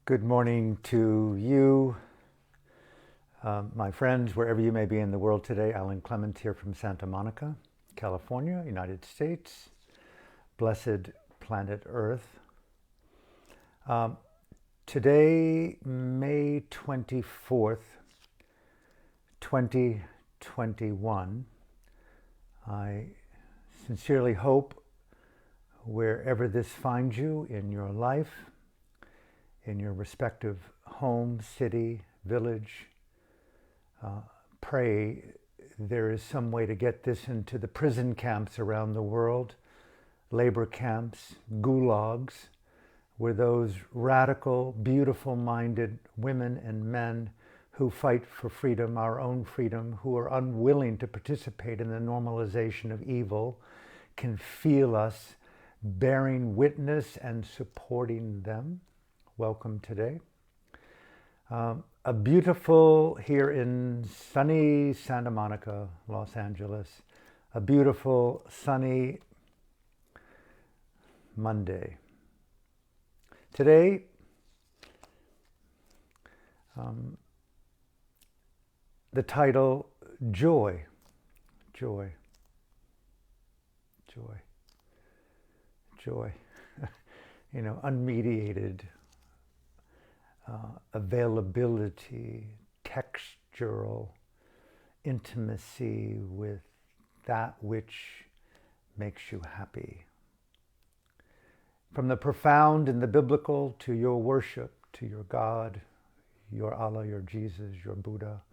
Good morning to you, my friends, wherever you may be in the world today. Alan Clements here from Santa Monica, California, United States. Blessed planet Earth. Today, May 24th, 2021, I sincerely hope wherever this finds you in your life, in your respective home, city, village, pray there is some way to get this into the prison camps around the world, labor camps, gulags, where those radical, beautiful-minded women and men who fight for freedom, our own freedom, who are unwilling to participate in the normalization of evil, can feel us bearing witness and supporting them. Welcome today. A beautiful, here in sunny Santa Monica, Los Angeles, a beautiful, sunny Monday. Today, the title, Joy, Joy, Joy, Joy, unmediated availability, textural intimacy with that which makes you happy. From the profound and the biblical to your worship, to your God, your Allah, your Jesus, your Buddha,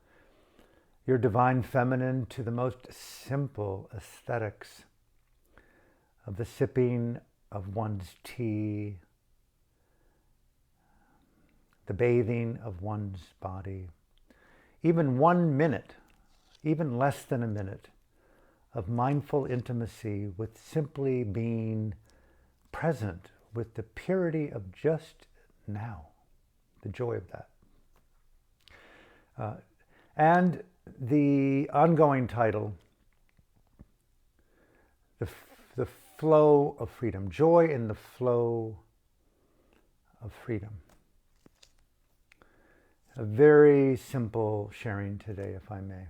your divine feminine, to the most simple aesthetics of the sipping of one's tea, the bathing of one's body, even 1 minute, even less than a minute of mindful intimacy with simply being present with the purity of just now, the joy of that. And the ongoing title, the flow of freedom, joy in the flow of freedom. A very simple sharing today, if I may.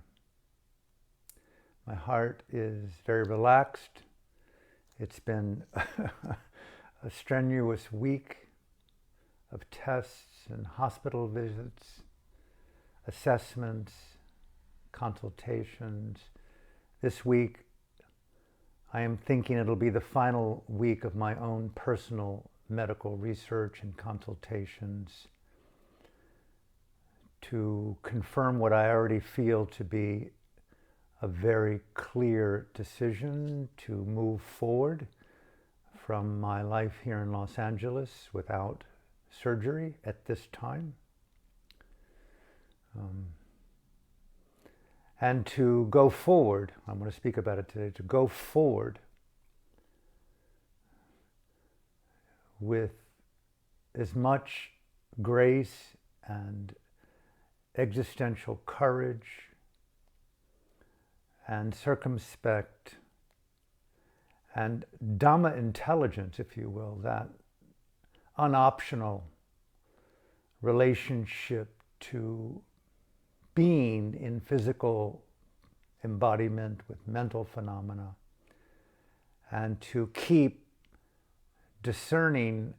My heart is very relaxed. It's been a strenuous week of tests and hospital visits, assessments, consultations. This week, I am thinking it'll be the final week of my own personal medical research and consultations to confirm what I already feel to be a very clear decision to move forward from my life here in Los Angeles without surgery at this time. And to go forward, I'm going to speak about it today, to go forward with as much grace and existential courage and circumspect and Dhamma intelligence, if you will, that unoptional relationship to being in physical embodiment with mental phenomena, and to keep discerning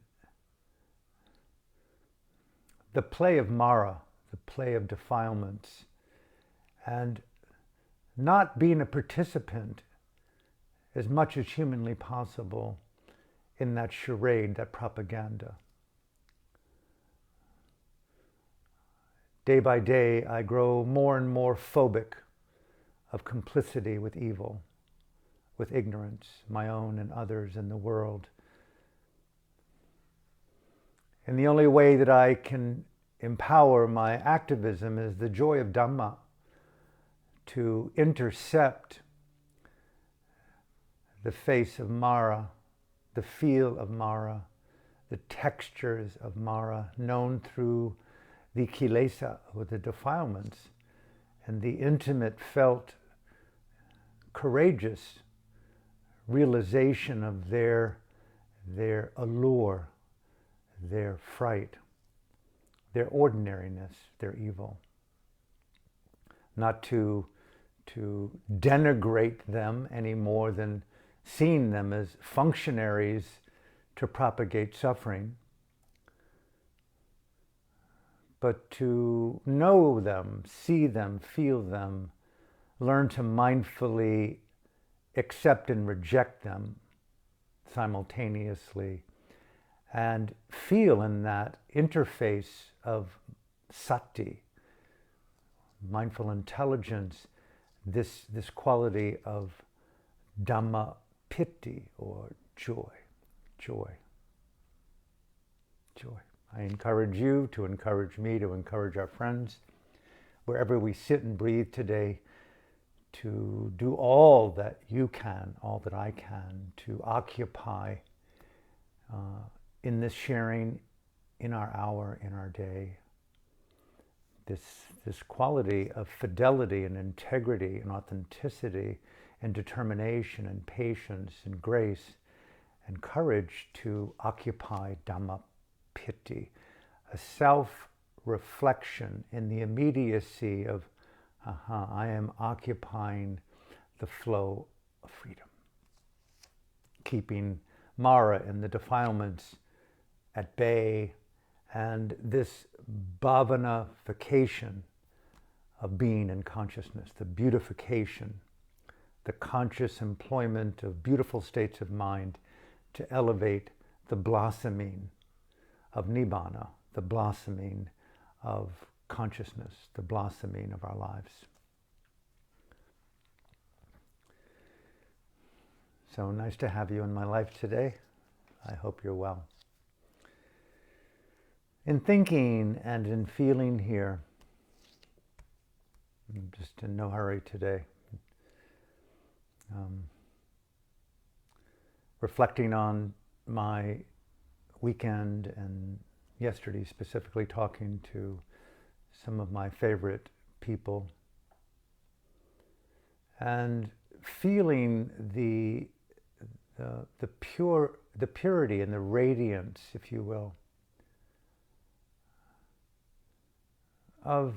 the play of Mara, the play of defilements, and not being a participant as much as humanly possible in that charade, that propaganda. Day by day, I grow more and more phobic of complicity with evil, with ignorance, my own and others in the world. And the only way that I can empower my activism is the joy of Dhamma, to intercept the face of Mara, the feel of Mara, the textures of Mara, known through the kilesa, or the defilements, and the intimate, felt, courageous realization of their allure, their fright. their ordinariness, their evil. Not to denigrate them any more than seeing them as functionaries to propagate suffering, but to know them, see them, feel them, learn to mindfully accept and reject them simultaneously, and feel in that interface of sati, mindful intelligence, this quality of Dhamma piti, or joy. I encourage you to encourage me, to encourage our friends, wherever we sit and breathe today, to do all that you can, all that I can, to occupy in this sharing, in our hour, in our day, this quality of fidelity and integrity and authenticity and determination and patience and grace and courage to occupy Dhamma piti, a self-reflection in the immediacy of, I am occupying the flow of freedom, keeping Mara and the defilements at bay, and this bhavanification of being and consciousness, the beautification, the conscious employment of beautiful states of mind to elevate the blossoming of nibbana, the blossoming of consciousness, the blossoming of our lives. So nice to have you in my life today. I hope you're well. In thinking and in feeling here, I'm just in no hurry today, reflecting on my weekend and yesterday specifically, talking to some of my favorite people and feeling the purity and the radiance, if you will, of,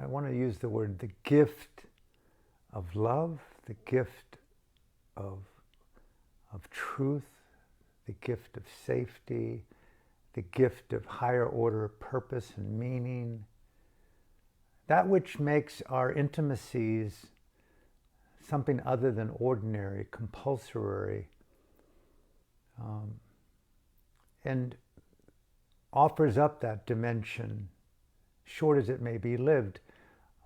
I want to use the word, the gift of love, the gift of truth, the gift of safety, the gift of higher order purpose and meaning, that which makes our intimacies something other than ordinary, compulsory, and offers up that dimension, short as it may be lived,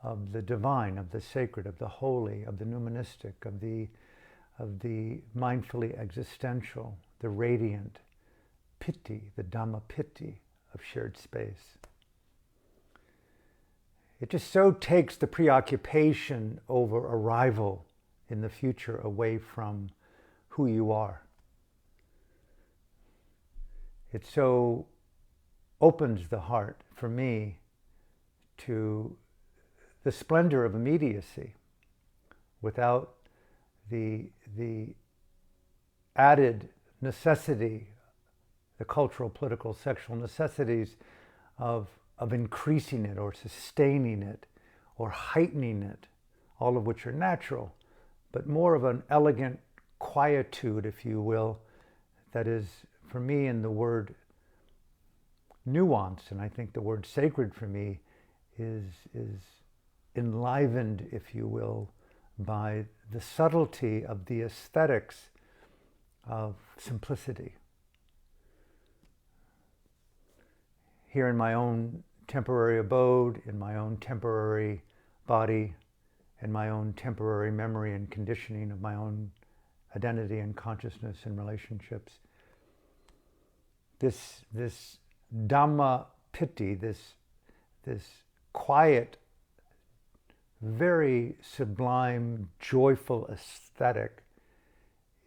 of the divine, of the sacred, of the holy, of the nuministic, of the mindfully existential, the radiant piti, the Dhamma piti of shared space. It just so takes the preoccupation over arrival in the future away from who you are. It so opens the heart for me to the splendor of immediacy without the added necessity, the cultural, political, sexual necessities of increasing it or sustaining it or heightening it, all of which are natural, but more of an elegant quietude, if you will, that is, for me, in the word nuance, and I think the word sacred for me is enlivened, if you will, by the subtlety of the aesthetics of simplicity. Here in my own temporary abode, in my own temporary body, in my own temporary memory and conditioning of my own identity and consciousness and relationships, this Dhamma piti, this quiet, very sublime, joyful aesthetic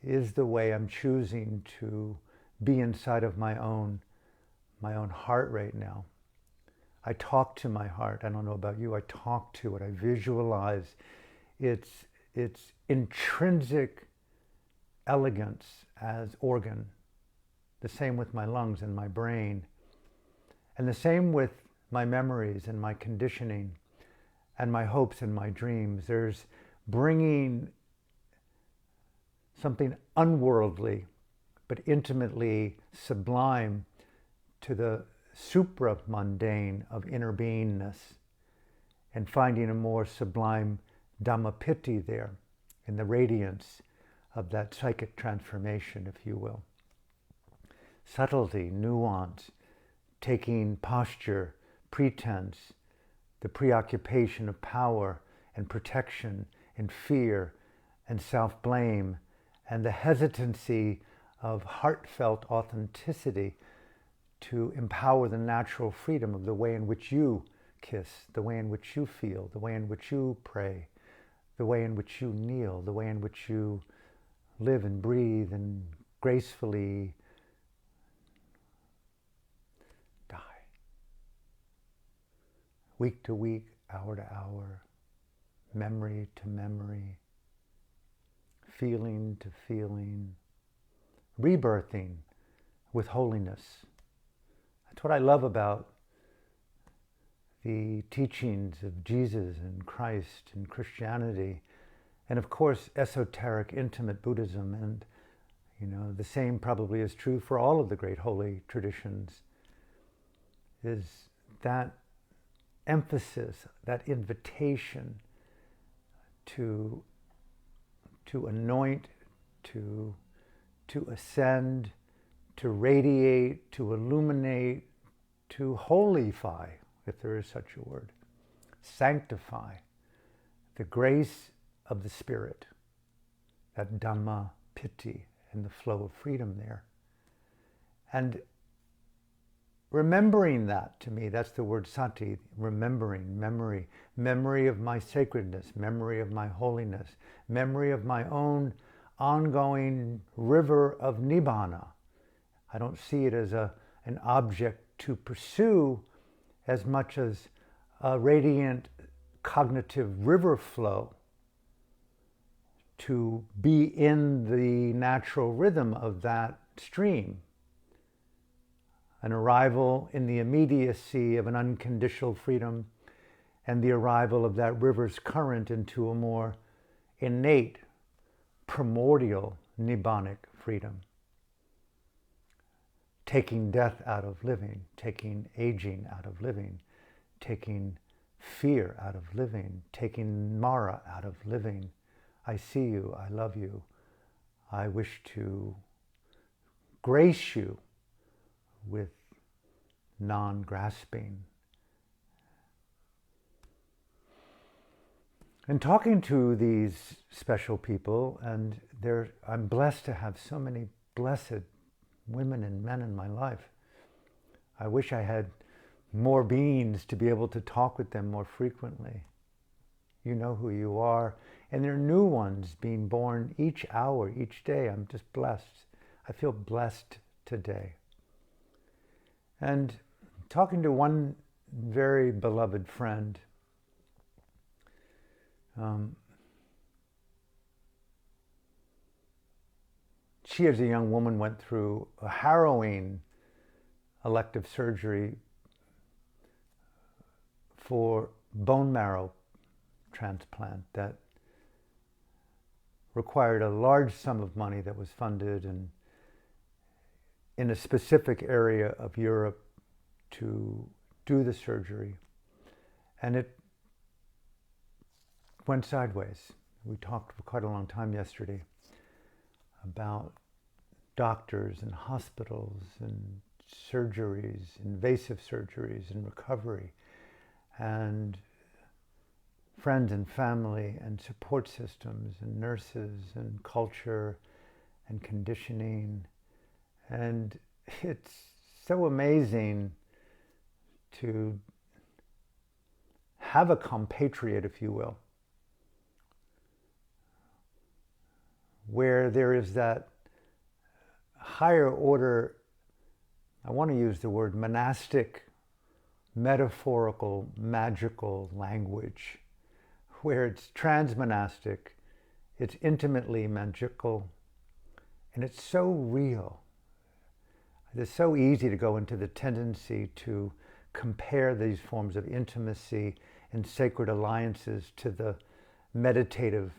is the way I'm choosing to be inside of my own heart right now. I talk to my heart. I don't know about you. I talk to it. I visualize its intrinsic elegance as organ. The same with my lungs and my brain. And the same with my memories and my conditioning and my hopes and my dreams. There's bringing something unworldly but intimately sublime to the supra-mundane of inner beingness, and finding a more sublime Dhammapiti there in the radiance of that psychic transformation, if you will. Subtlety, nuance, taking posture, pretense, the preoccupation of power and protection and fear and self-blame, and the hesitancy of heartfelt authenticity to empower the natural freedom of the way in which you kiss, the way in which you feel, the way in which you pray, the way in which you kneel, the way in which you live and breathe and gracefully die. Week to week, hour to hour, memory to memory, feeling to feeling, rebirthing with holiness. That's what I love about the teachings of Jesus and Christ and Christianity, and of course esoteric, intimate Buddhism. And the same probably is true for all of the great holy traditions, is that emphasis, that invitation to anoint, to ascend, to radiate, to illuminate, to holify, if there is such a word, sanctify the grace of the Spirit, that Dhamma Piti, and the flow of freedom there. And remembering that, to me, that's the word sati, remembering, memory of my sacredness, memory of my holiness, memory of my own ongoing river of nibbana. I don't see it as an object to pursue as much as a radiant cognitive river flow to be in the natural rhythm of that stream. An arrival in the immediacy of an unconditional freedom, and the arrival of that river's current into a more innate, primordial, nibbanic freedom. Taking death out of living, taking aging out of living, taking fear out of living, taking Mara out of living. I see you, I love you, I wish to grace you with non-grasping. And talking to these special people, and I'm blessed to have so many blessed women and men in my life. I wish I had more beings to be able to talk with them more frequently. You know who you are, and there are new ones being born each hour, each day. I'm just blessed. I feel blessed today. And talking to one very beloved friend, she as a young woman went through a harrowing elective surgery for bone marrow transplant that required a large sum of money that was funded and in a specific area of Europe to do the surgery. And it went sideways. We talked for quite a long time yesterday about doctors and hospitals and surgeries, invasive surgeries and recovery, and friends and family and support systems and nurses and culture and conditioning. And it's so amazing to have a compatriot, if you will, where there is that higher order, I want to use the word monastic, metaphorical, magical language, where it's transmonastic, it's intimately magical, and it's so real. It's so easy to go into the tendency to compare these forms of intimacy and sacred alliances to the meditative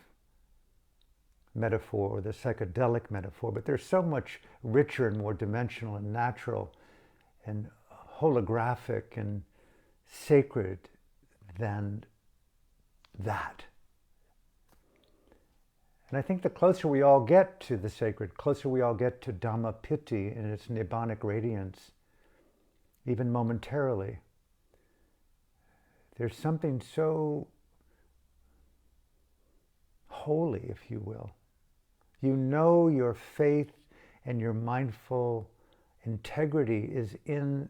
metaphor or the psychedelic metaphor, but they're so much richer and more dimensional and natural and holographic and sacred than that. And I think the closer we all get to the sacred, closer we all get to Dhammapiti in its nibbanic radiance, even momentarily, there's something so holy, if you will. You know your faith and your mindful integrity is in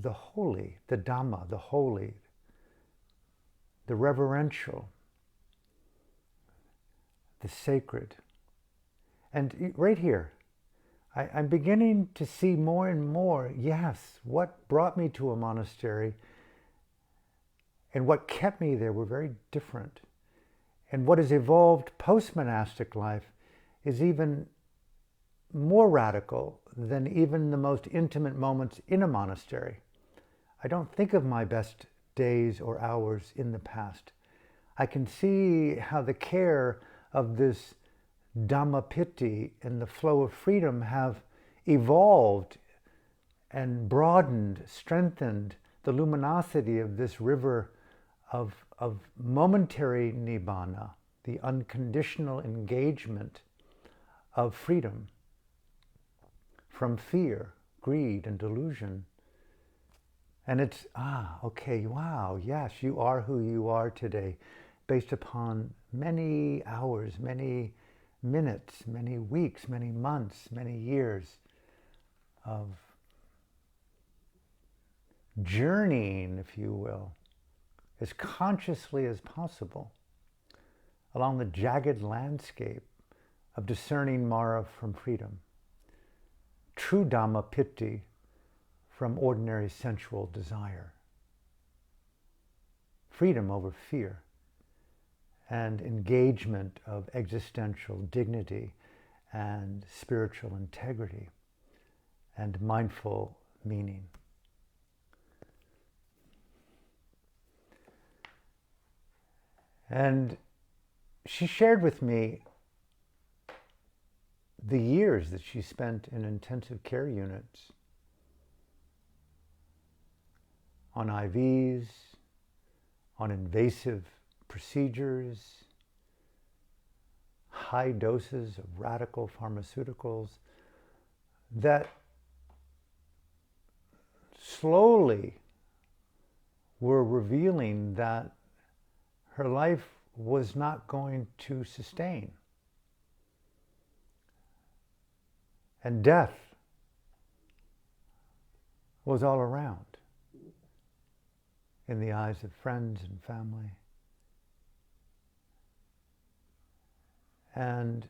the holy, the Dhamma, the holy, the reverential, the sacred. And right here, I'm beginning to see more and more, yes, what brought me to a monastery and what kept me there were very different. And what has evolved post-monastic life is even more radical than even the most intimate moments in a monastery. I don't think of my best days or hours in the past. I can see how the care of this Dhammapiti and the flow of freedom have evolved and broadened, strengthened the luminosity of this river of momentary nibbana, the unconditional engagement of freedom from fear, greed, and delusion. And it's, okay, wow, yes, you are who you are today, based upon many hours, many minutes, many weeks, many months, many years of journeying, if you will, as consciously as possible along the jagged landscape of discerning Mara from freedom, true Dhammapiti from ordinary sensual desire, freedom over fear, and engagement of existential dignity and spiritual integrity and mindful meaning. And she shared with me the years that she spent in intensive care units, on IVs, on invasive procedures, high doses of radical pharmaceuticals that slowly were revealing that her life was not going to sustain. And death was all around in the eyes of friends and family. And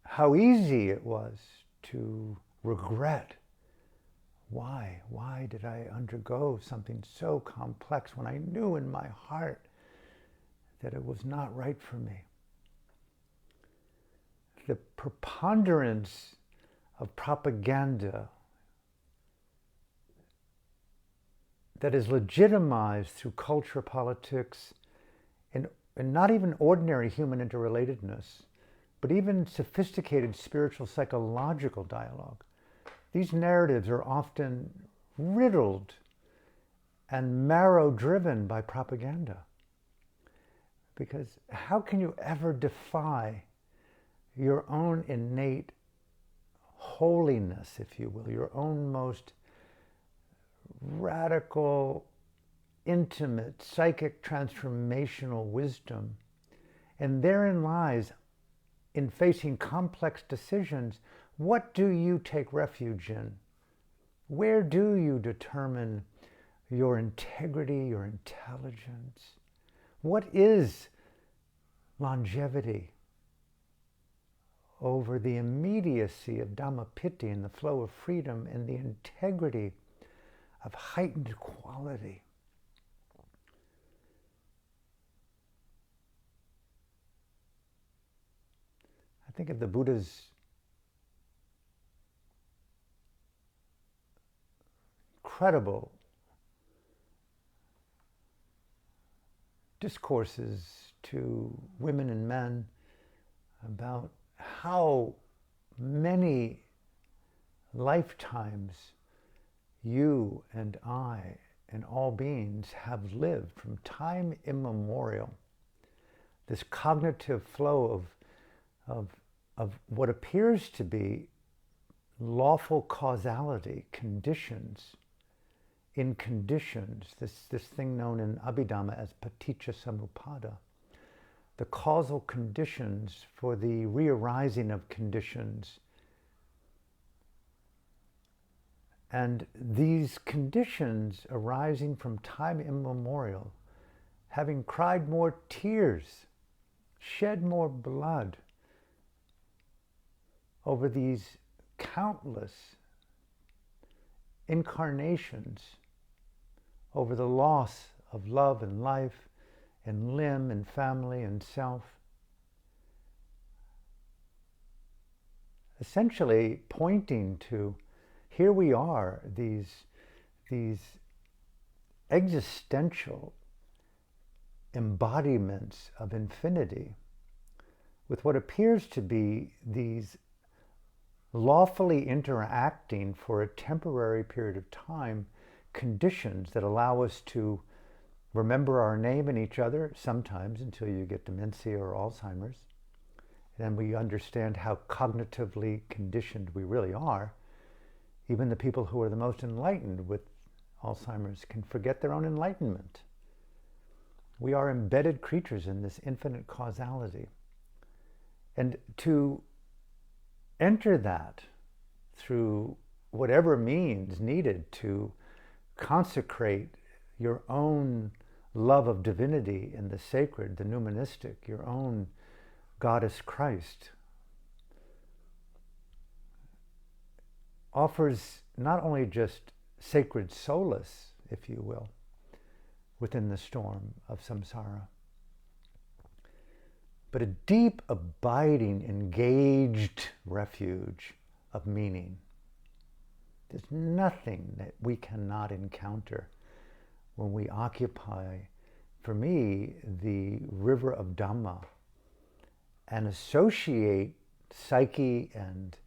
how easy it was to regret. Why? Why did I undergo something so complex when I knew in my heart that it was not right for me? The preponderance of propaganda that is legitimized through culture, politics, and not even ordinary human interrelatedness, but even sophisticated spiritual psychological dialogue. These narratives are often riddled and marrow-driven by propaganda. Because how can you ever defy your own innate holiness, if you will, your own most radical, intimate, psychic, transformational wisdom? And therein lies, in facing complex decisions, what do you take refuge in? Where do you determine your integrity, your intelligence? What is longevity over the immediacy of Dhammapiti and the flow of freedom and the integrity of heightened quality? I think of the Buddha's incredible discourses to women and men about how many lifetimes you and I and all beings have lived from time immemorial. This cognitive flow of what appears to be lawful causality, conditions, in conditions, this thing known in Abhidhamma as paticca samuppada, the causal conditions for the re-arising of conditions. And these conditions arising from time immemorial, having cried more tears, shed more blood over these countless incarnations, over the loss of love and life and limb and family and self. Essentially pointing to, here we are, these existential embodiments of infinity with what appears to be these lawfully interacting for a temporary period of time conditions that allow us to remember our name and each other sometimes until you get dementia or Alzheimer's. Then we understand how cognitively conditioned we really are. Even the people who are the most enlightened with Alzheimer's can forget their own enlightenment. We are embedded creatures in this infinite causality. And to enter that through whatever means needed to consecrate your own love of divinity and the sacred, the nuministic, your own goddess Christ, offers not only just sacred solace, if you will, within the storm of samsara, but a deep, abiding, engaged refuge of meaning. There's nothing that we cannot encounter when we occupy, for me, the river of Dhamma and associate psyche and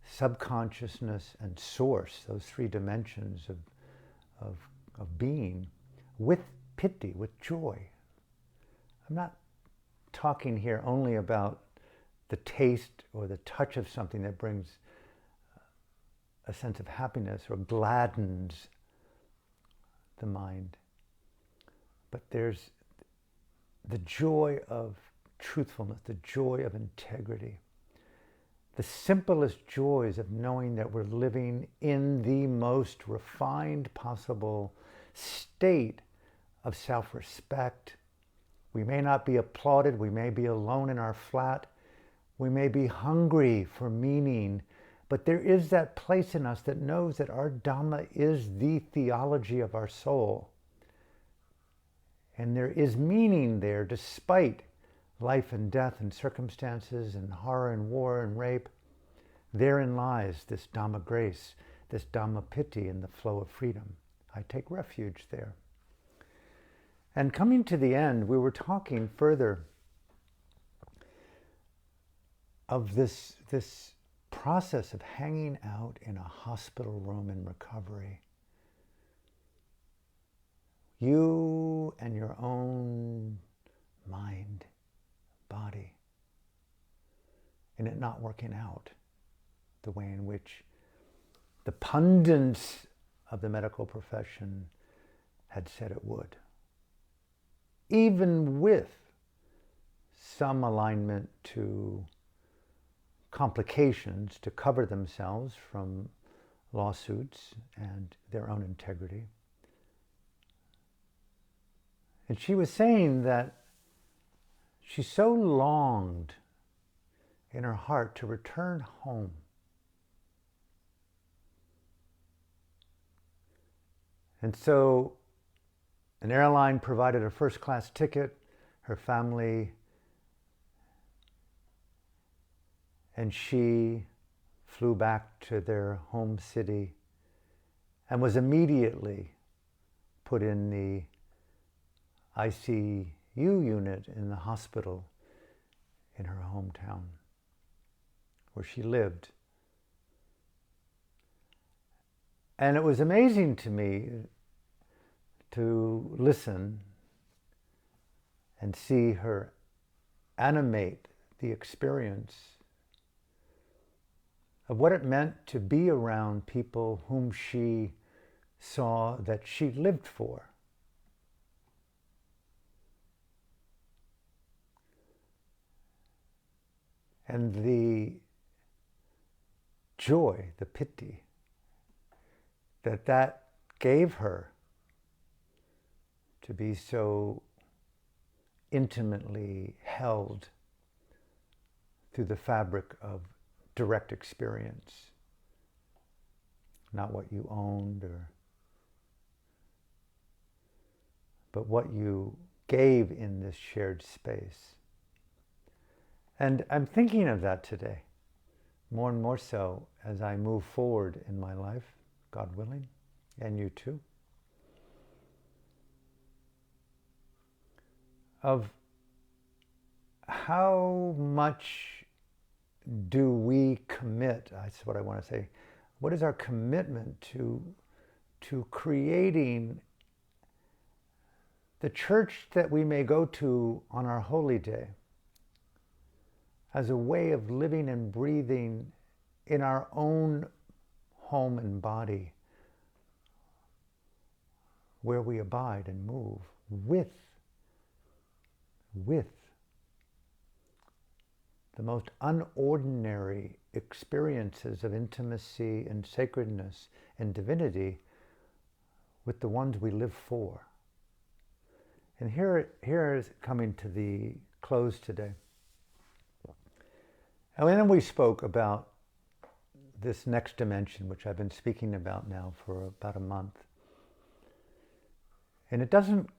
subconsciousness and source, those three dimensions of being, with piti, with joy. I'm not talking here only about the taste or the touch of something that brings a sense of happiness or gladdens the mind, but there's the joy of truthfulness, the joy of integrity, the simplest joys of knowing that we're living in the most refined possible state of self-respect. We may not be applauded, we may be alone in our flat, we may be hungry for meaning, but there is that place in us that knows that our Dhamma is the theology of our soul. And there is meaning there despite life and death and circumstances and horror and war and rape. Therein lies this Dhamma grace, this Dhamma piti and the flow of freedom. I take refuge there. And coming to the end, we were talking further of this process of hanging out in a hospital room in recovery. You and your own mind, body, and it not working out the way in which the pundits of the medical profession had said it would. Even with some alignment to complications to cover themselves from lawsuits and their own integrity. And she was saying that she so longed in her heart to return home. And so an airline provided a first-class ticket, her family and she flew back to their home city and was immediately put in the ICU unit in the hospital in her hometown where she lived. And it was amazing to me to listen and see her animate the experience of what it meant to be around people whom she saw that she lived for. And the joy, the piti, that gave her to be so intimately held through the fabric of direct experience, not what you owned but what you gave in this shared space. And I'm thinking of that today, more and more so as I move forward in my life, God willing, and you too, of how much do we commit, that's what I want to say, what is our commitment to creating the church that we may go to on our holy day as a way of living and breathing in our own home and body, where we abide and move with the most unordinary experiences of intimacy and sacredness and divinity with the ones we live for. And here is coming to the close today. And then we spoke about this next dimension, which I've been speaking about now for about a month. And it doesn't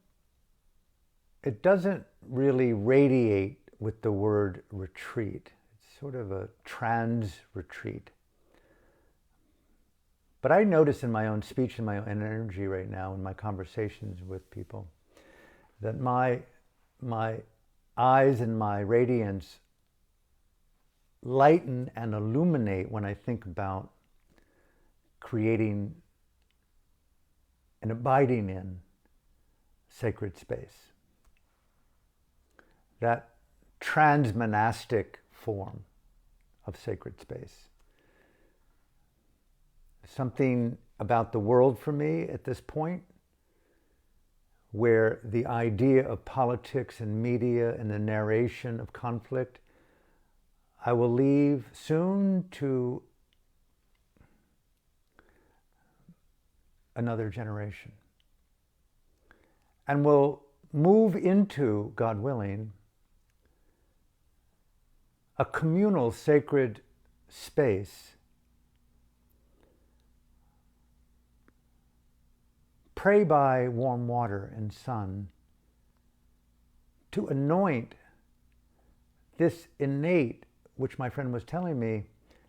really radiate with the word retreat. It's sort of a trans retreat. But I notice in my own speech and my own energy right now in my conversations with people that my eyes and my radiance lighten and illuminate when I think about creating and abiding in sacred space. That trans-monastic form of sacred space. Something about the world for me at this point where the idea of politics and media and the narration of conflict, I will leave soon to another generation. And will move into, God willing, a communal sacred space. Pray by warm water and sun to anoint this innate, which my friend was telling me,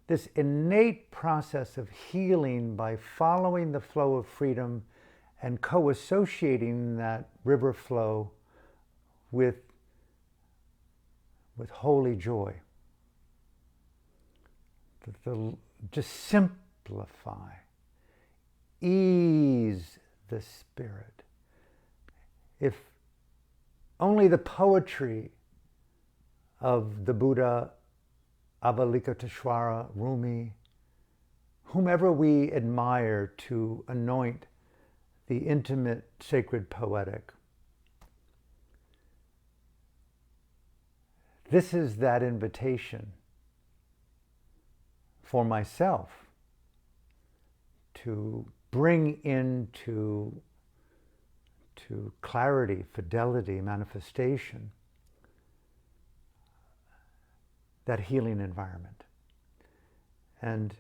this innate process of healing by following the flow of freedom and co-associating that river flow with holy joy. Just simplify, ease the spirit. If only the poetry of the Buddha, Avalokiteshvara, Rumi, whomever we admire to anoint the intimate, sacred, poetic. This is that invitation for myself to bring into clarity, fidelity, manifestation, that healing environment. And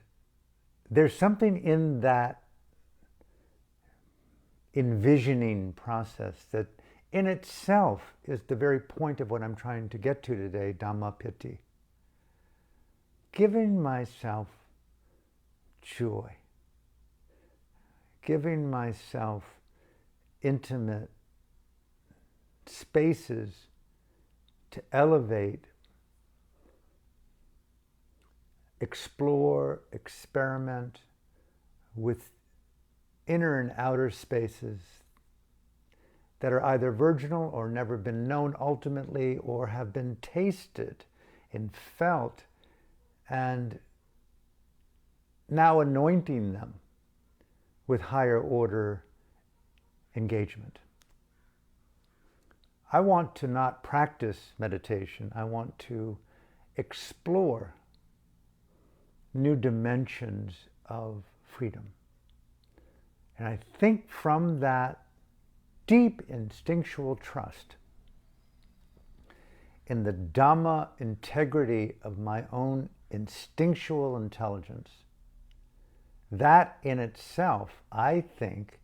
there's something in that envisioning process that in itself is the very point of what I'm trying to get to today, Dhamma Piti. Giving myself joy, giving myself intimate spaces to elevate, explore, experiment with inner and outer spaces that are either virginal or never been known ultimately, or have been tasted and felt, and now anointing them with higher order engagement. I want to not practice meditation. I want to explore new dimensions of freedom. And I think from that deep instinctual trust in the Dhamma integrity of my own instinctual intelligence, that in itself, I think,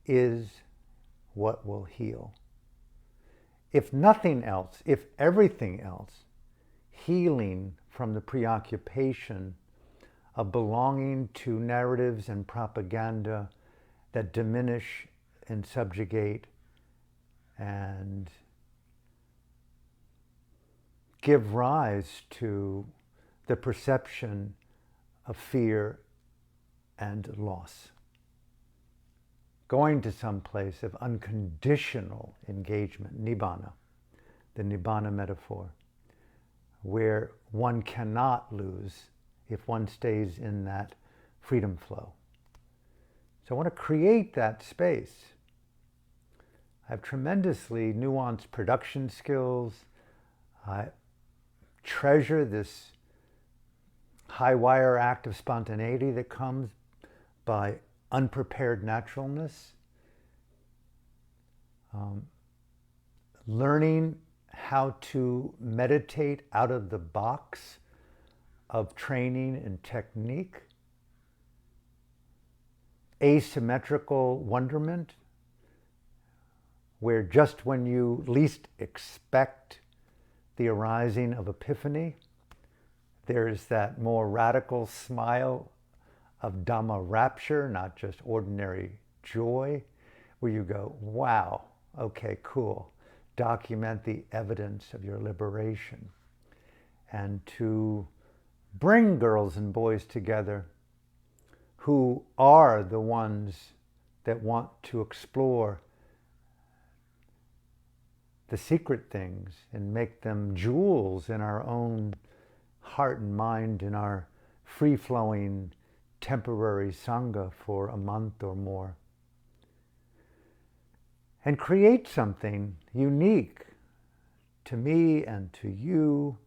is what will heal. If nothing else, if everything else, healing from the preoccupation of belonging to narratives and propaganda that diminish and subjugate and give rise to the perception of fear and loss. Going to some place of unconditional engagement, nibbana, the nibbana metaphor, where one cannot lose if one stays in that freedom flow. So I want to create that space. I have tremendously nuanced production skills. I treasure this high wire act of spontaneity that comes by unprepared naturalness. Learning how to meditate out of the box of training and technique. Asymmetrical wonderment, where just when you least expect the arising of epiphany, there's that more radical smile of Dhamma rapture, not just ordinary joy, where you go, wow, okay, cool. Document the evidence of your liberation. And to bring girls and boys together who are the ones that want to explore the secret things and make them jewels in our own heart and mind, in our free-flowing temporary sangha for a month or more. And create something unique to me and to you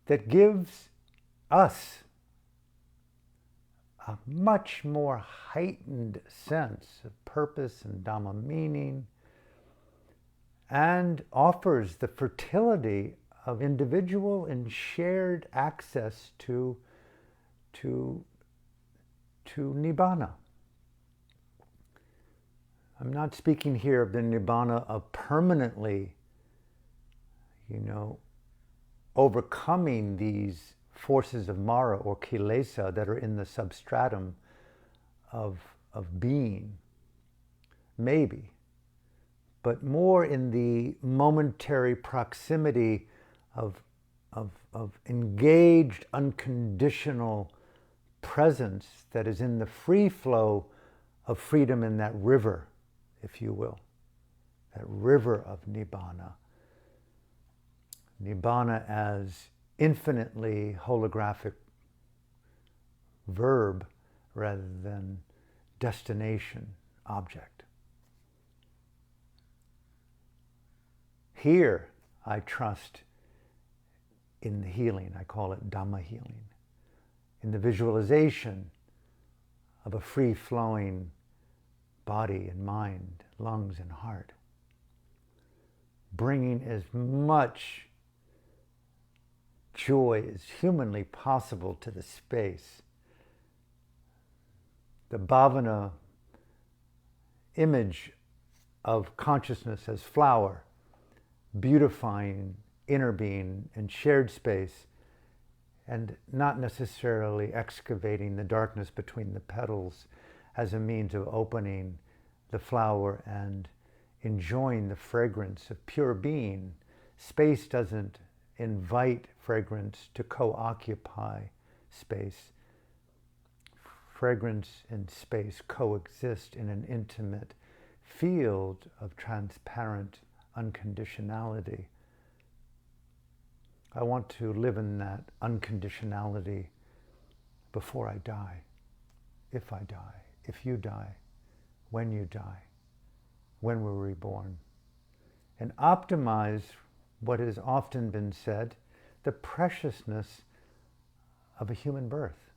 that gives us a much more heightened sense of purpose and Dhamma meaning, and offers the fertility of individual and shared access to Nibbana. I'm not speaking here of the Nibbana of permanently, overcoming these forces of Mara or Kilesa that are in the substratum of being. Maybe. But more in the momentary proximity of engaged, unconditional presence that is in the free flow of freedom in that river, if you will. That river of Nibbana. Nibbana as infinitely holographic verb rather than destination object. Here, I trust in the healing. I call it Dhamma healing. In the visualization of a free-flowing body and mind, lungs and heart. Bringing as much joy as humanly possible to the space. The bhavana image of consciousness as flower, beautifying inner being and shared space, and not necessarily excavating the darkness between the petals as a means of opening the flower and enjoying the fragrance of pure being. Space doesn't invite fragrance to co-occupy space. Fragrance and space coexist in an intimate field of transparent unconditionality. I want to live in that unconditionality before I die, if I die, if you die, when you die, when we're reborn, and optimize what has often been said, the preciousness of a human birth.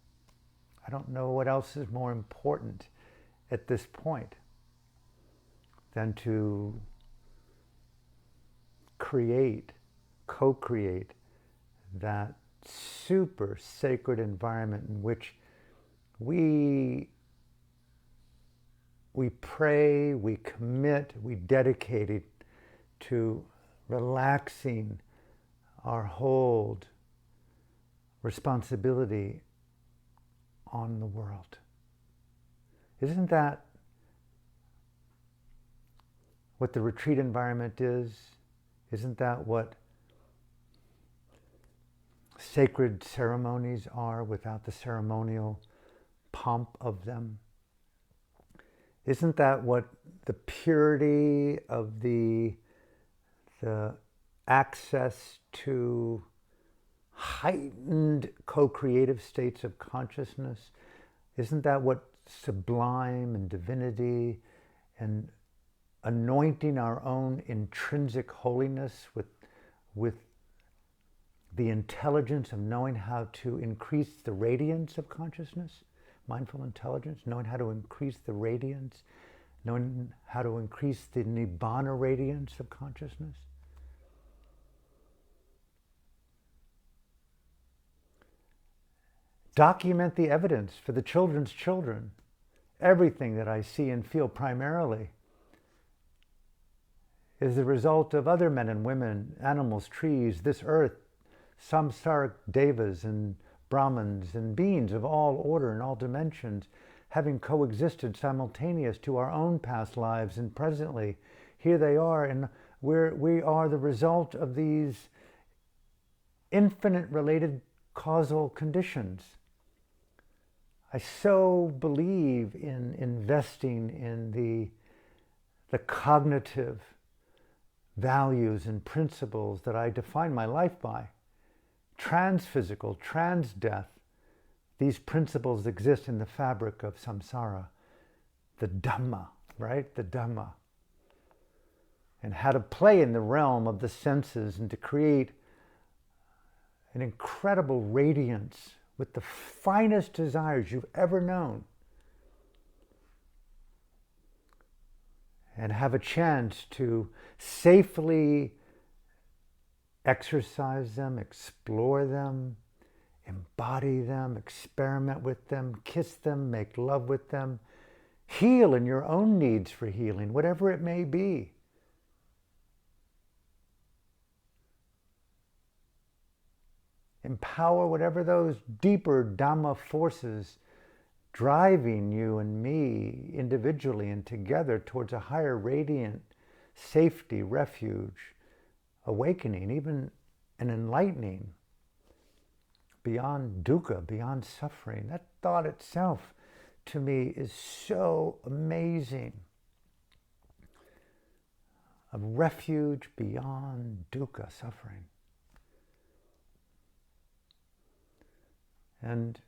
I don't know what else is more important at this point than to create, co-create that super sacred environment in which we pray, we commit, we dedicate it to relaxing our hold, responsibility on the world. Isn't that what the retreat environment is? Isn't that what sacred ceremonies are without the ceremonial pomp of them? Isn't that what the purity of the access to heightened co-creative states of consciousness? Isn't that what sublime and divinity and anointing our own intrinsic holiness with the intelligence of knowing how to increase the radiance of consciousness, mindful intelligence, knowing how to increase the radiance, knowing how to increase the nibbana radiance of consciousness? Document the evidence for the children's children. Everything that I see and feel primarily is the result of other men and women, animals, trees, this earth, samsaric devas and Brahmins and beings of all order and all dimensions, having coexisted simultaneous to our own past lives, and presently here they are, and we are the result of these infinite related causal conditions. I so believe in investing in the cognitive values and principles that I define my life by. Trans-physical, trans-death, these principles exist in the fabric of samsara. The Dhamma, right? The Dhamma. And how to play in the realm of the senses and to create an incredible radiance with the finest desires you've ever known. And have a chance to safely exercise them, explore them, embody them, experiment with them, kiss them, make love with them, heal in your own needs for healing, whatever it may be. Empower whatever those deeper Dhamma forces driving you and me individually and together towards a higher radiant safety, refuge, awakening, even an enlightening beyond dukkha, beyond suffering. That thought itself to me is so amazing. A refuge beyond dukkha, suffering. And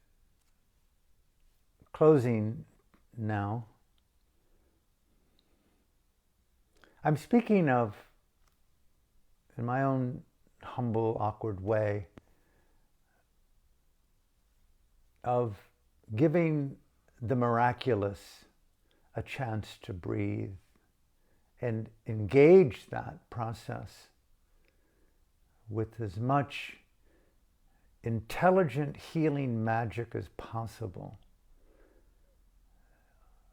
closing now, I'm speaking of, in my own humble, awkward way, of giving the miraculous a chance to breathe and engage that process with as much intelligent healing magic as possible,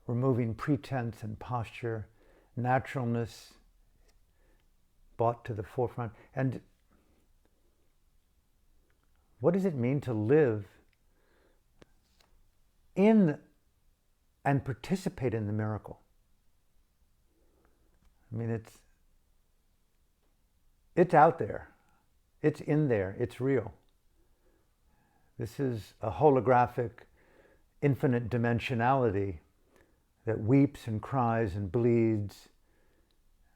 removing pretense and posture, naturalness brought to the forefront. And what does it mean to live in and participate in the miracle? I mean, it's out there. It's in there. It's real. This is a holographic, infinite dimensionality that weeps and cries and bleeds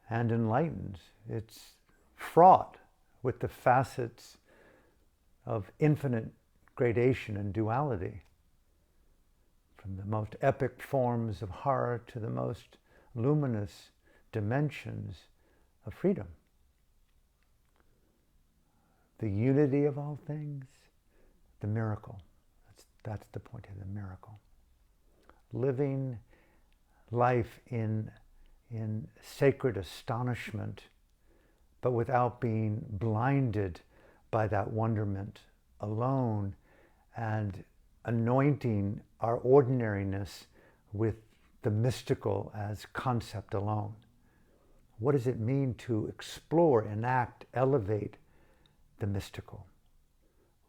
and enlightens. It's fraught with the facets of infinite gradation and duality, from the most epic forms of horror to the most luminous dimensions of freedom. The unity of all things, the miracle. That's the point of the miracle. Living life in sacred astonishment, but without being blinded by that wonderment alone, and anointing our ordinariness with the mystical as concept alone. What does it mean to explore, enact, elevate the mystical?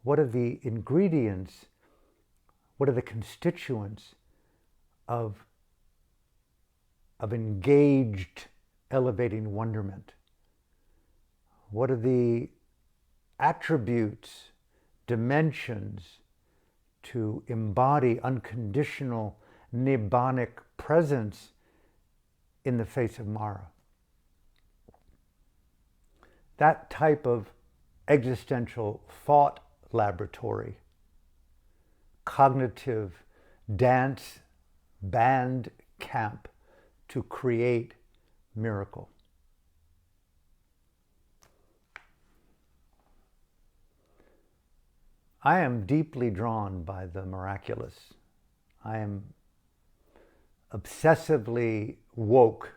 What are the ingredients, what are the constituents of engaged, elevating wonderment? What are the attributes, dimensions to embody unconditional nibbanic presence in the face of Mara? That type of existential thought laboratory, cognitive dance band camp to create miracle. I am deeply drawn by the miraculous. I am obsessively woke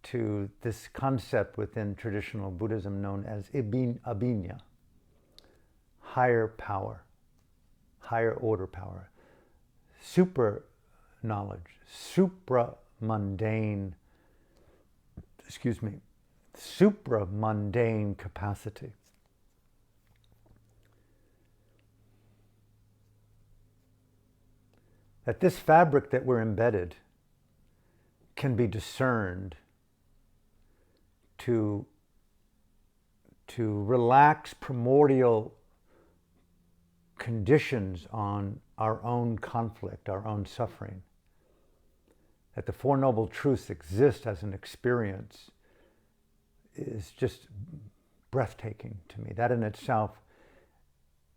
to this concept within traditional Buddhism known as abhinya, higher power, higher order power, super knowledge, supra-mundane capacity. That this fabric that we're embedded can be discerned to relax primordial conditions on our own conflict, our own suffering. That the Four Noble Truths exist as an experience is just breathtaking to me. That in itself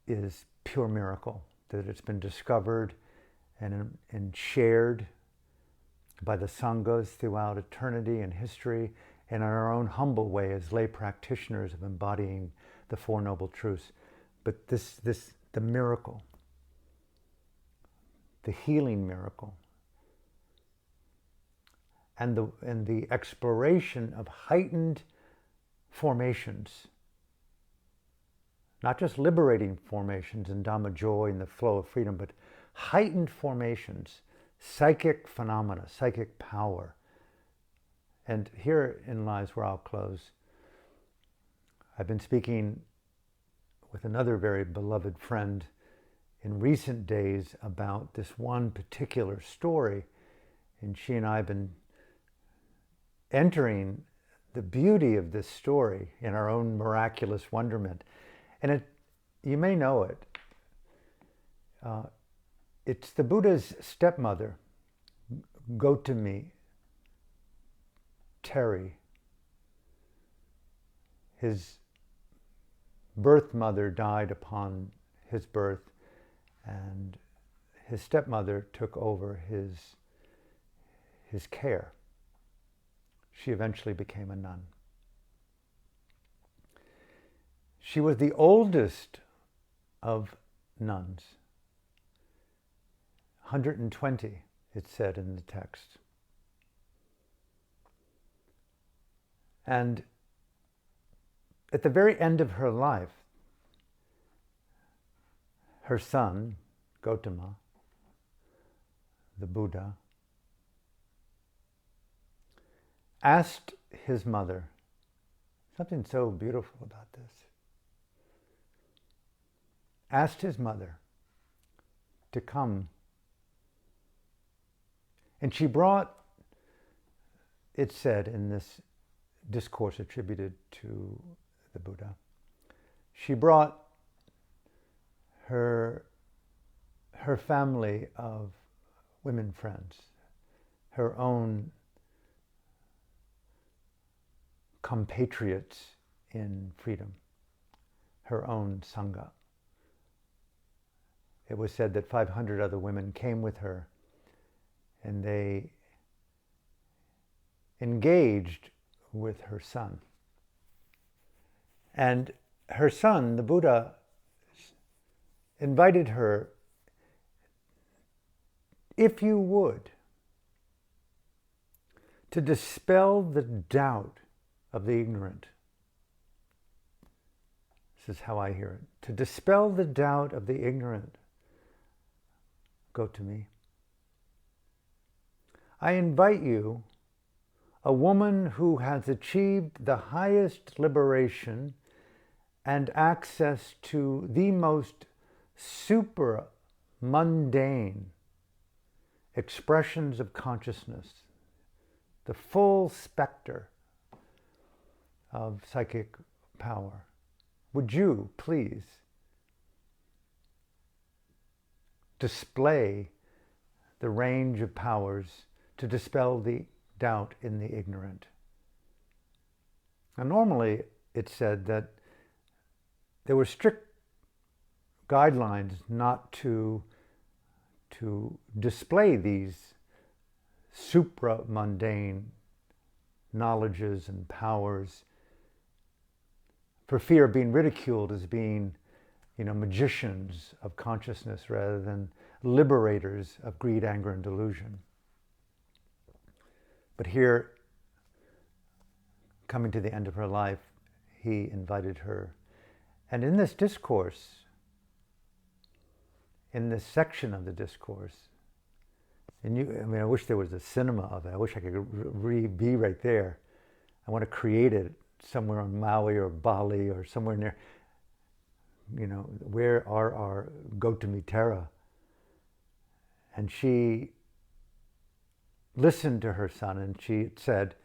is pure miracle, that it's been discovered and shared by the Sanghas throughout eternity and history, and in our own humble way as lay practitioners of embodying the Four Noble Truths. But the miracle, the healing miracle, and the exploration of heightened formations, not just liberating formations in Dhamma joy and the flow of freedom, but heightened formations, psychic phenomena, psychic power. And herein lies where I'll close. I've been speaking with another very beloved friend in recent days about this one particular story, and she and I have been entering the beauty of this story in our own miraculous wonderment. And you may know it. It's the Buddha's stepmother, Gotami, Terry. His birth mother died upon his birth, and his stepmother took over his care. She eventually became a nun. She was the oldest of nuns. 120, it said in the text. And at the very end of her life, her son, Gautama, the Buddha, asked his mother, something so beautiful about this, asked his mother to come. And she brought it said in this discourse attributed to the Buddha, she brought her family of women friends, her own compatriots in freedom, her own Sangha. It was said that 500 other women came with her, and they engaged with her son. And her son, the Buddha, invited her, if you would, to dispel the doubt of the ignorant. This is how I hear it. To dispel the doubt of the ignorant, go to me. I invite you, a woman who has achieved the highest liberation and access to the most super mundane expressions of consciousness, the full specter of psychic power. Would you please display the range of powers to dispel the doubt in the ignorant? Now, normally it's said that there were strict guidelines not to display these supra-mundane knowledges and powers for fear of being ridiculed as being, magicians of consciousness rather than liberators of greed, anger, and delusion. But here, coming to the end of her life, he invited her. And in this discourse, in this section of the discourse, and I wish there was a cinema of it. I wish I could be right there. I want to create it somewhere on Maui or Bali or somewhere near, where are our Gautami Tera? And she listened to her son, and she said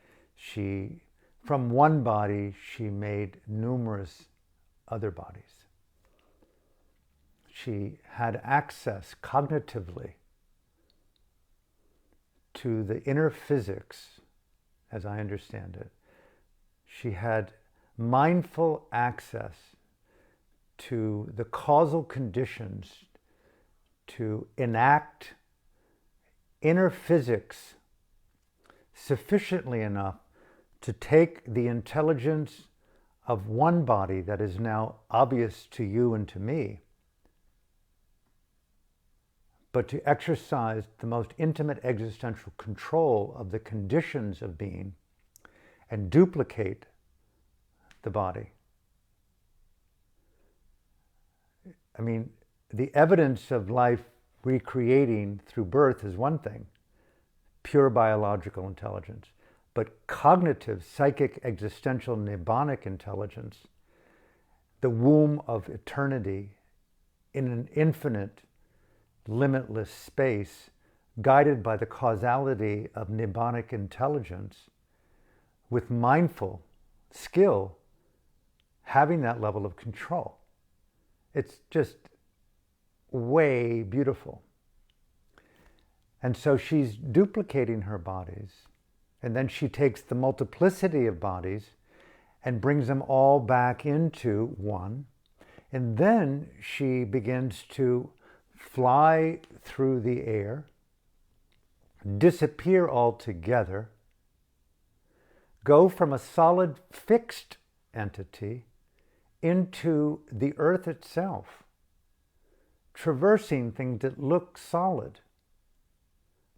from one body, she made numerous other bodies. She had access cognitively to the inner physics, as I understand it. She had mindful access to the causal conditions to enact inner physics sufficiently enough to take the intelligence of one body that is now obvious to you and to me, but to exercise the most intimate existential control of the conditions of being and duplicate the body. I mean, the evidence of life recreating through birth is one thing, pure biological intelligence, but cognitive, psychic, existential, nibbanic intelligence, the womb of eternity in an infinite, limitless space, guided by the causality of nibbanic intelligence, with mindful skill, having that level of control. It's just way beautiful. And so she's duplicating her bodies, and then she takes the multiplicity of bodies and brings them all back into one. And then she begins to fly through the air, disappear altogether, go from a solid fixed entity into the earth itself, traversing things that look solid,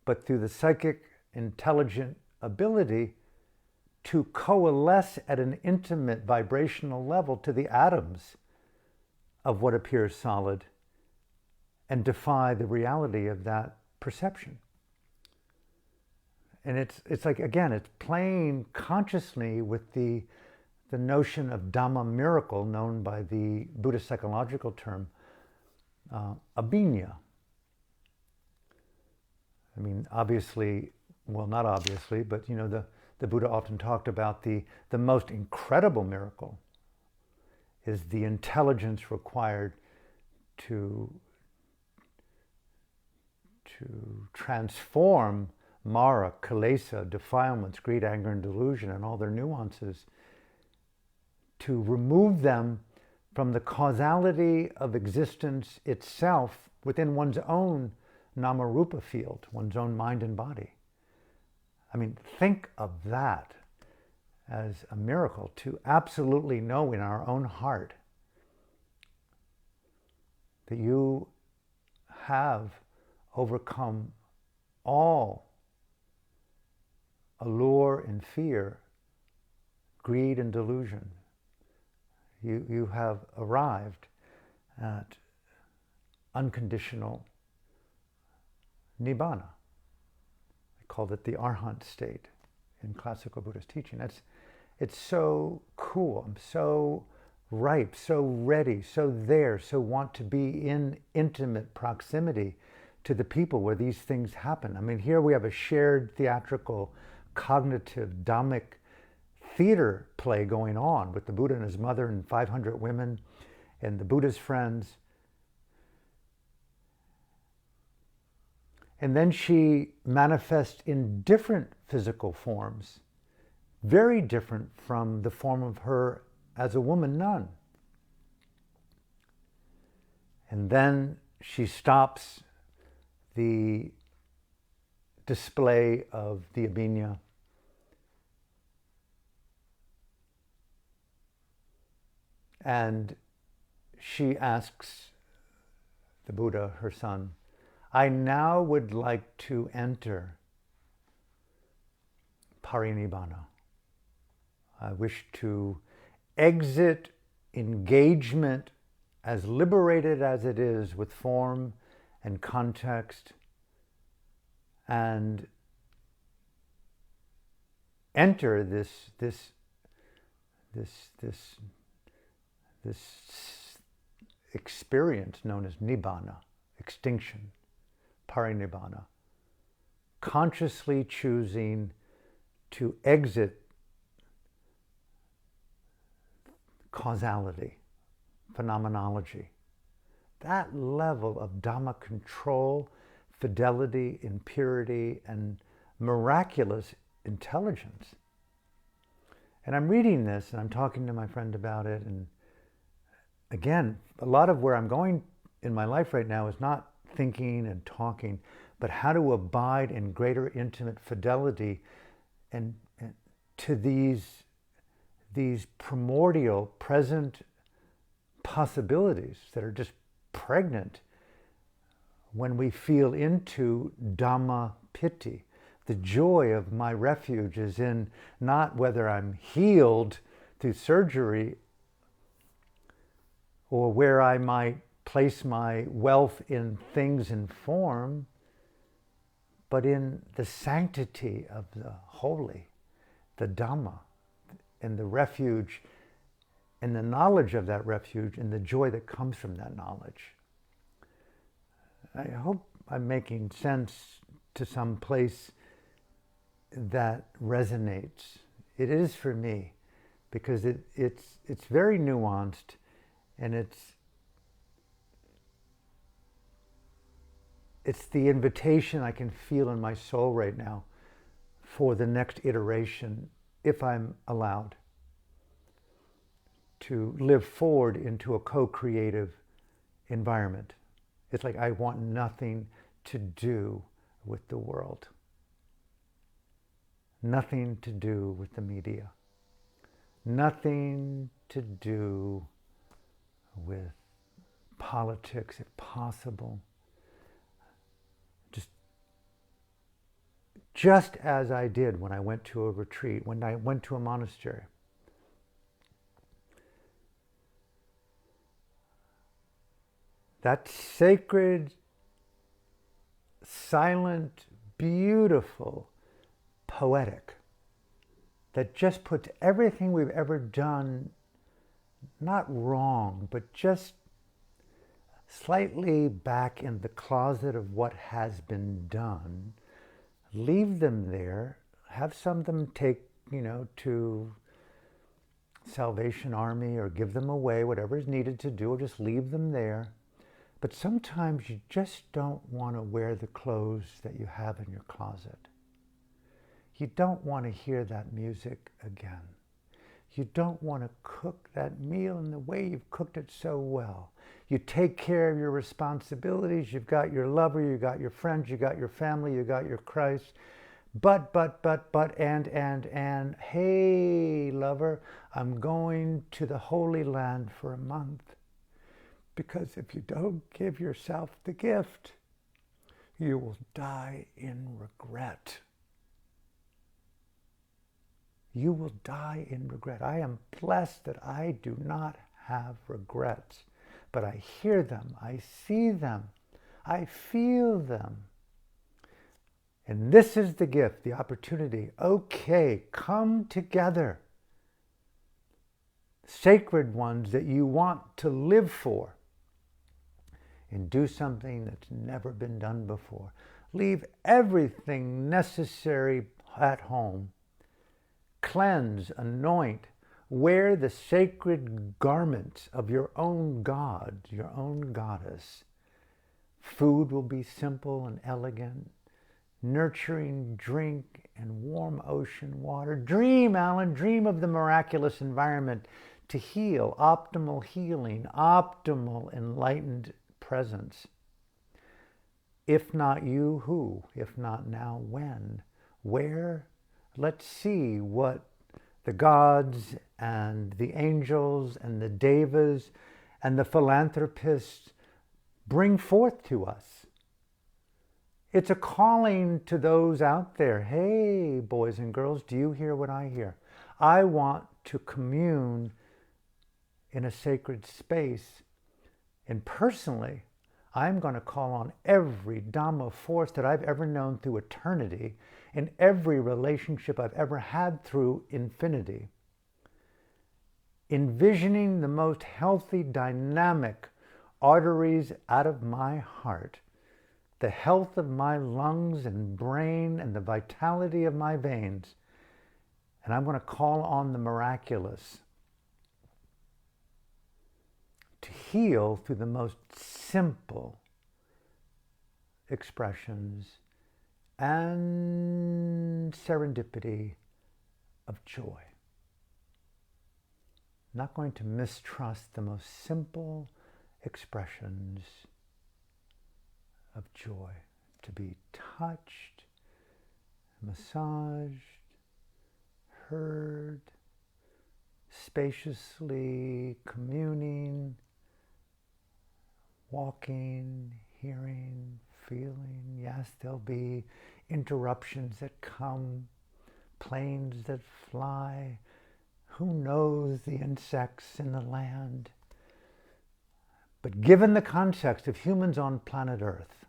but through the psychic, intelligent ability to coalesce at an intimate vibrational level to the atoms of what appears solid and defy the reality of that perception. And it's like, again, it's playing consciously with the notion of Dhamma miracle, known by the Buddhist psychological term, abhinya. I mean, obviously, well, not obviously, but the the Buddha often talked about the most incredible miracle is the intelligence required to transform Mara, kilesa, defilements, greed, anger, and delusion, and all their nuances, to remove them from the causality of existence itself within one's own nama-rupa field, one's own mind and body. I mean, think of that as a miracle, to absolutely know in our own heart that you have overcome all allure and fear, greed and delusion. You have arrived at unconditional nibbana. I called it the arhat state in classical Buddhist teaching. It's so cool. I'm so ripe, so ready, so there, so want to be in intimate proximity to the people where these things happen. I mean, here we have a shared theatrical, cognitive, Dhammic theater play going on with the Buddha and his mother and 500 women and the Buddha's friends. And then she manifests in different physical forms, very different from the form of her as a woman nun. And then she stops the display of the abhinya. And she asks the Buddha, her son, I now would like to enter parinibbana. I wish to exit engagement, as liberated as it is with form and context, and enter this experience known as nibbana, extinction, parinibbana, consciously choosing to exit causality, phenomenology. That level of Dhamma control, fidelity, impurity, and miraculous intelligence. And I'm reading this and I'm talking to my friend about it. And again, a lot of where I'm going in my life right now is not thinking and talking, but how to abide in greater intimate fidelity and to these primordial present possibilities that are just pregnant when we feel into Dhamma piti. The joy of my refuge is in not whether I'm healed through surgery or where I might place my wealth in things and form, but in the sanctity of the holy, the Dhamma, and the refuge, and the knowledge of that refuge, and the joy that comes from that knowledge. I hope I'm making sense to some place that resonates. It is for me, because it's very nuanced, and it's the invitation I can feel in my soul right now for the next iteration, if I'm allowed to live forward into a co-creative environment. It's like I want nothing to do with the world. Nothing to do with the media. Nothing to do with politics, if possible. Just as I did when I went to a retreat, when I went to a monastery. That sacred, silent, beautiful, poetic, that just puts everything we've ever done, not wrong, but just slightly back in the closet of what has been done. Leave them there, have some of them take, to Salvation Army or give them away, whatever is needed to do, or just leave them there. But sometimes you just don't want to wear the clothes that you have in your closet. You don't want to hear that music again. You don't want to cook that meal in the way you've cooked it so well. You take care of your responsibilities. You've got your lover, you've got your friends, you've got your family, you've got your Christ. But, and, hey, lover, I'm going to the Holy Land for a month. Because if you don't give yourself the gift, you will die in regret. You will die in regret. I am blessed that I do not have regrets, but I hear them, I see them, I feel them. And this is the gift, the opportunity. Okay, come together. Sacred ones that you want to live for, and do something that's never been done before. Leave everything necessary at home. Cleanse, anoint, wear the sacred garments of your own God, your own goddess. Food will be simple and elegant. Nurturing drink and warm ocean water. Dream, Alan, dream of the miraculous environment to heal, optimal healing, optimal enlightened presence. If not you, who? If not now, when? Where? Let's see what the gods and the angels and the devas and the philanthropists bring forth to us. It's a calling to those out there. Hey, boys and girls, do you hear what I hear? I want to commune in a sacred space. And personally, I'm going to call on every Dhamma force that I've ever known through eternity, in every relationship I've ever had through infinity, envisioning the most healthy, dynamic arteries out of my heart, the health of my lungs and brain and the vitality of my veins. And I'm going to call on the miraculous to heal through the most simple expressions and serendipity of joy. Not going to mistrust the most simple expressions of joy. To be touched, massaged, heard, spaciously communing, walking, hearing, feeling. Yes, there'll be interruptions that come, planes that fly. Who knows the insects in the land? But given the context of humans on planet Earth,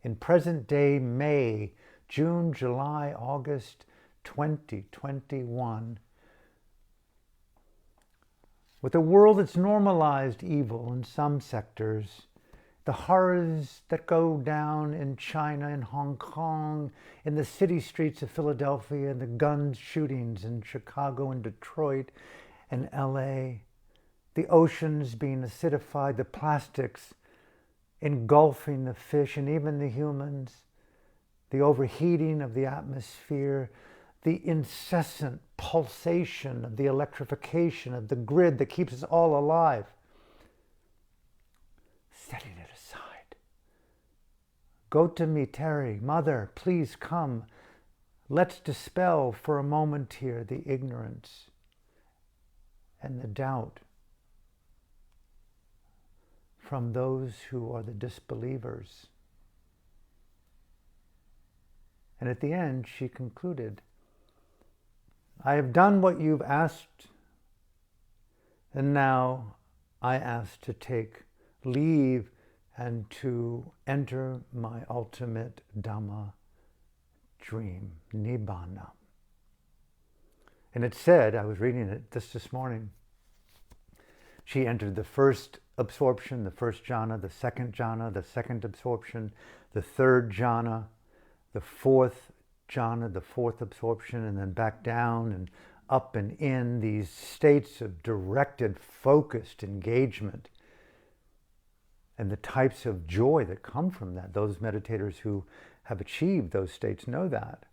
in present day May, June, July, August 2021, with a world that's normalized evil in some sectors, the horrors that go down in China, in Hong Kong, in the city streets of Philadelphia, and the gun shootings in Chicago and Detroit and LA, the oceans being acidified, the plastics engulfing the fish and even the humans, the overheating of the atmosphere, the incessant pulsation of the electrification of the grid that keeps us all alive. Setting it aside. Gautami, Terry, Mother, please come. Let's dispel for a moment here the ignorance and the doubt from those who are the disbelievers. And at the end, she concluded, I have done what you've asked, and now I ask to take leave and to enter my ultimate Dhamma dream, Nibbana. And it said, I was reading it this morning, she entered the first absorption, the first jhana, the second absorption, the third jhana, the fourth jhana, the fourth absorption, and then back down and up and in, these states of directed, focused engagement, and the types of joy that come from that. Those meditators who have achieved those states know that.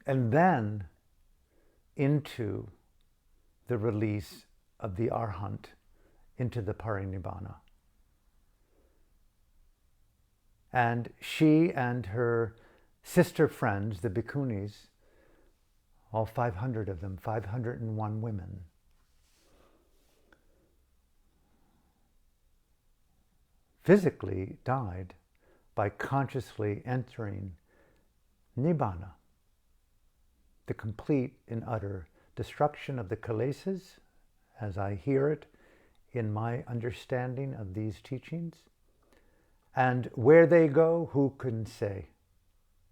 And then into the release of the arhat, into the parinibbana. And she and her sister friends, the bhikkhunis, all 500 of them, 501 women, physically died by consciously entering nibbana, the complete and utter destruction of the kilesas, as I hear it in my understanding of these teachings. And where they go, who can say?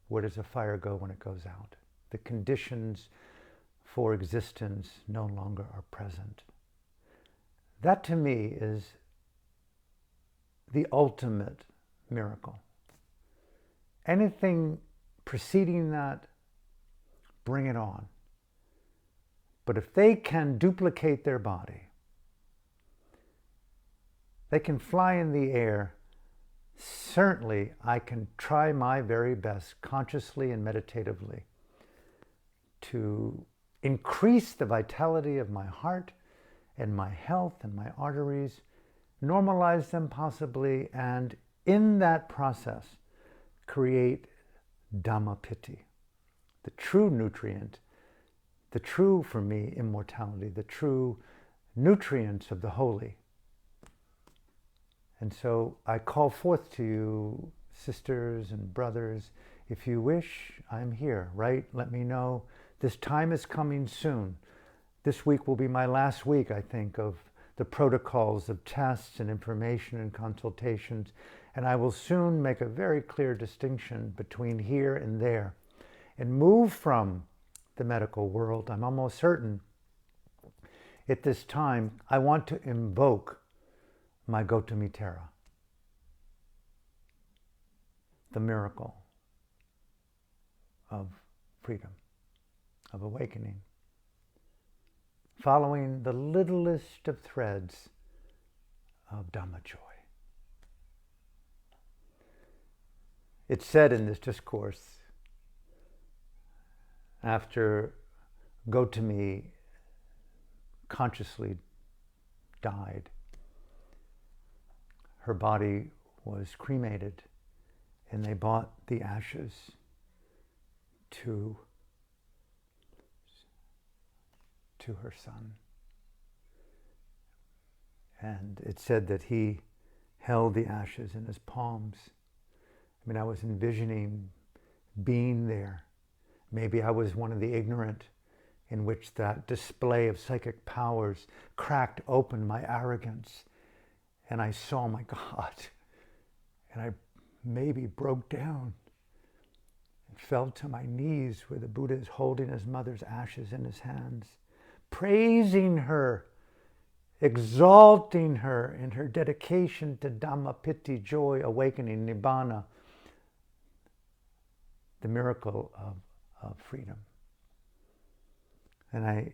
Where does a fire go when it goes out? The conditions for existence no longer are present. That to me is the ultimate miracle. Anything preceding that, bring it on. But if they can duplicate their body, they can fly in the air, certainly I can try my very best, consciously and meditatively, to increase the vitality of my heart and my health and my arteries, normalize them possibly, and in that process, create Dhammapiti, the true nutrient, the true, for me, immortality, the true nutrients of the holy. And so I call forth to you, sisters and brothers, if you wish, I'm here, right? Let me know. This time is coming soon. This week will be my last week, I think, of the protocols of tests and information and consultations. And I will soon make a very clear distinction between here and there and move from the medical world. I'm almost certain at this time I want to invoke my Gautamittara, the miracle of freedom, of awakening, following the littlest of threads of Dhamma joy. It's said in this discourse, after Gautami consciously died, her body was cremated, and they brought the ashes to her son. And it said that he held the ashes in his palms. I mean, I was envisioning being there. Maybe I was one of the ignorant in which that display of psychic powers cracked open my arrogance, and I saw my God, and I maybe broke down and fell to my knees where the Buddha is holding his mother's ashes in his hands, praising her, exalting her in her dedication to Dhammapiti, joy, awakening, Nibbana, the miracle of freedom. And I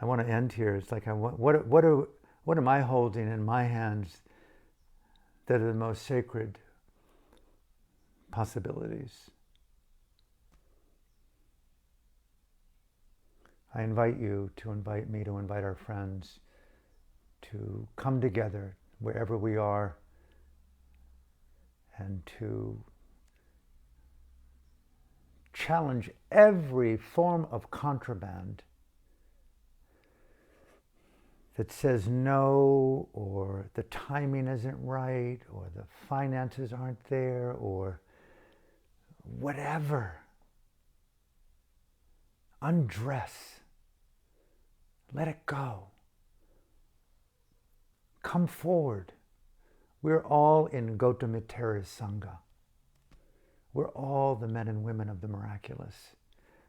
want to end here. It's like, what am I holding in my hands that are the most sacred possibilities? I invite you to invite me, to invite our friends to come together wherever we are and to challenge every form of contraband that says no, or the timing isn't right, or the finances aren't there, or whatever. Undress. Let it go. Come forward. We're all in Gautamittara's Sangha. We're all the men and women of the miraculous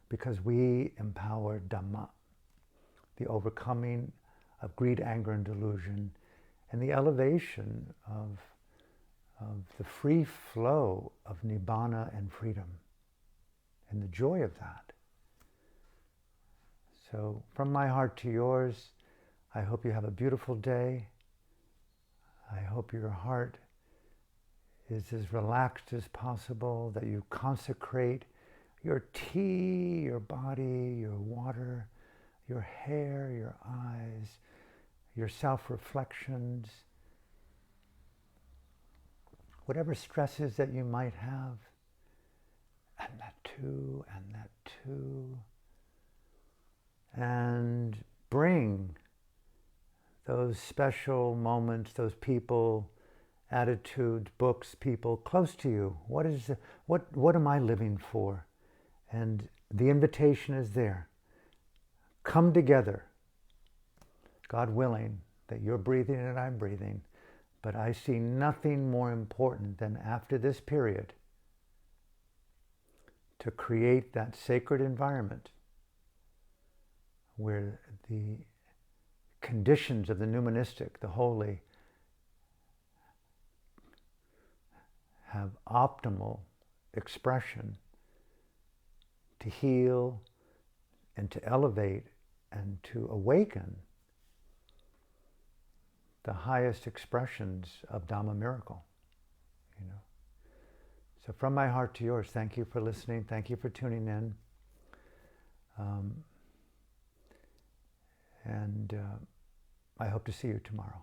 because we empower Dhamma, the overcoming of greed, anger, and delusion, and the elevation of the free flow of nibbana and freedom and the joy of that. So from my heart to yours, I hope you have a beautiful day. I hope your heart is as relaxed as possible, that you consecrate your tea, your body, your water, your hair, your eyes, your self-reflections, whatever stresses that you might have, and that too, and that too. And bring those special moments, those people, attitudes, books, people close to you. What am I living for? And the invitation is there. Come together, God willing, that you're breathing and I'm breathing. But I see nothing more important than after this period to create that sacred environment where the conditions of the nuministic, the holy, have optimal expression to heal and to elevate and to awaken the highest expressions of Dhamma miracle. So from my heart to yours, thank you for listening. Thank you for tuning in. And I hope to see you tomorrow.